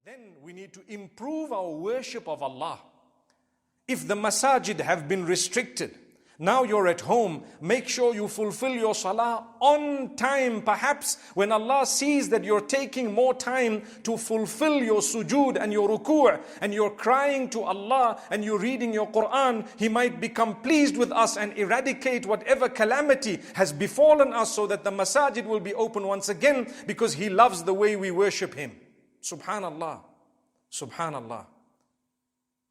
Then we need to improve our worship of Allah. If the masajid have been restricted, now you're at home, make sure you fulfill your salah on time. Perhaps when Allah sees that you're taking more time to fulfill your sujood and your ruku' and you're crying to Allah and you're reading your Quran, He might become pleased with us and eradicate whatever calamity has befallen us, so that the masajid will be open once again, because He loves the way we worship Him. Subhanallah. Subhanallah.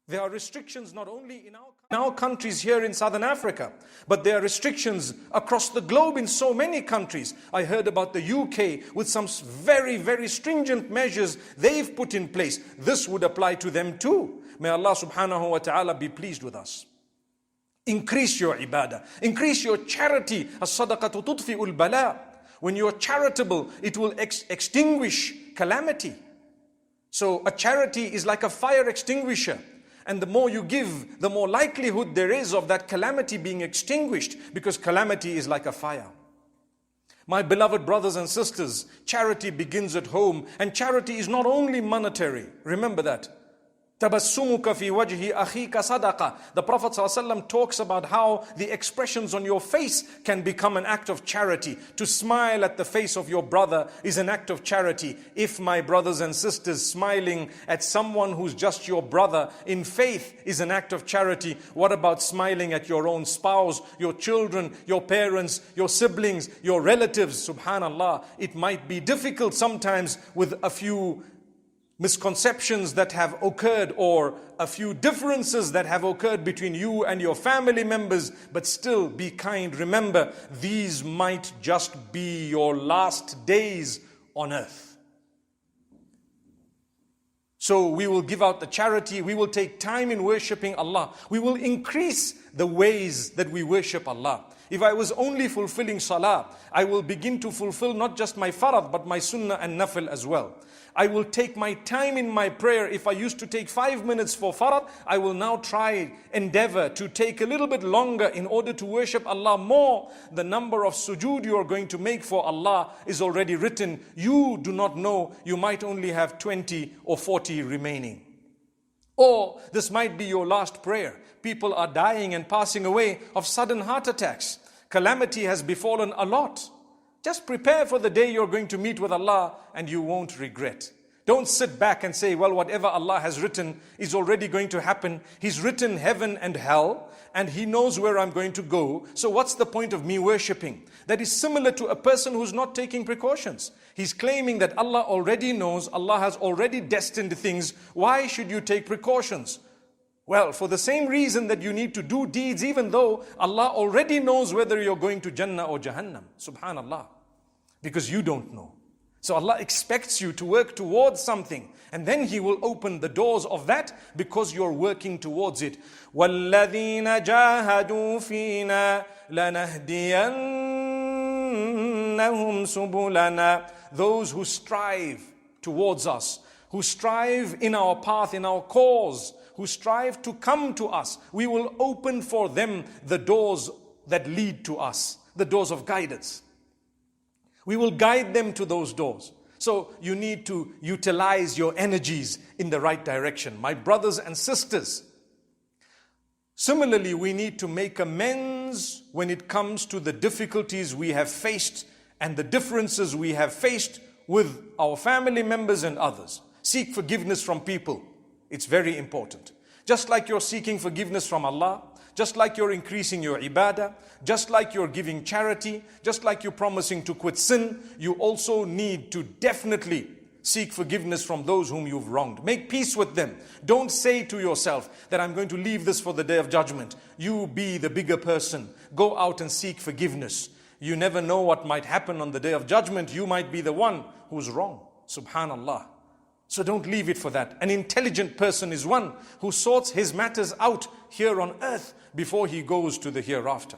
There are restrictions not only in our countries here in Southern Africa, but there are restrictions across the globe in so many countries. I heard about the UK with some very, very stringent measures they've put in place. This would apply to them too. May Allah subhanahu wa ta'ala be pleased with us. Increase your ibadah. Increase your charity. As-sadaqatu tudfi'ul bala. When you're charitable, it will extinguish calamity. So a charity is like a fire extinguisher. And the more you give, the more likelihood there is of that calamity being extinguished, because calamity is like a fire. My beloved brothers and sisters, charity begins at home, and charity is not only monetary. Remember that. Tabassumuka fi wajhi akhika sadaqa. The Prophet ﷺ talks about how the expressions on your face can become an act of charity. To smile at the face of your brother is an act of charity. If, my brothers and sisters, smiling at someone who's just your brother in faith is an act of charity, what about smiling at your own spouse, your children, your parents, your siblings, your relatives? Subhanallah. It might be difficult sometimes with a few misconceptions that have occurred, or a few differences that have occurred between you and your family members, but still be kind. Remember, these might just be your last days on earth. So we will give out the charity, we will take time in worshipping Allah, we will increase the ways that we worship Allah. If I was only fulfilling salah, I will begin to fulfill not just my farad, but my sunnah and nafil as well. I will take my time in my prayer. If I used to take 5 minutes for farad, I will now endeavor to take a little bit longer in order to worship Allah more. The number of sujood you are going to make for Allah is already written. You do not know, you might only have 20 or 40 remaining. Or this might be your last prayer. People are dying and passing away of sudden heart attacks. Calamity has befallen a lot. Just prepare for the day you're going to meet with Allah and you won't regret. Don't sit back and say, well, whatever Allah has written is already going to happen. He's written heaven and hell, and He knows where I'm going to go. So what's the point of me worshipping? That is similar to a person who's not taking precautions. He's claiming that Allah already knows, Allah has already destined things. Why should you take precautions? Well, for the same reason that you need to do deeds, even though Allah already knows whether you're going to Jannah or Jahannam. Subhanallah. Because you don't know. So Allah expects you to work towards something, and then He will open the doors of that because you're working towards it. وَالَّذِينَ جَاهَدُوا فِينَا لَنَهْدِيَنَّهُمْ سُبُلَنَا. Those who strive towards us, who strive in our path, in our cause, who strive to come to us, we will open for them the doors that lead to us, the doors of guidance. We will guide them to those doors. So you need to utilize your energies in the right direction. My brothers and sisters, similarly, we need to make amends when it comes to the difficulties we have faced and the differences we have faced with our family members and others. Seek forgiveness from people. It's very important. Just like you're seeking forgiveness from Allah, just like you're increasing your ibadah, just like you're giving charity, just like you're promising to quit sin, you also need to definitely seek forgiveness from those whom you've wronged. Make peace with them. Don't say to yourself that I'm going to leave this for the day of judgment. You be the bigger person. Go out and seek forgiveness. You never know what might happen on the day of judgment. You might be the one who's wrong. Subhanallah. So don't leave it for that. An intelligent person is one who sorts his matters out here on earth before he goes to the hereafter.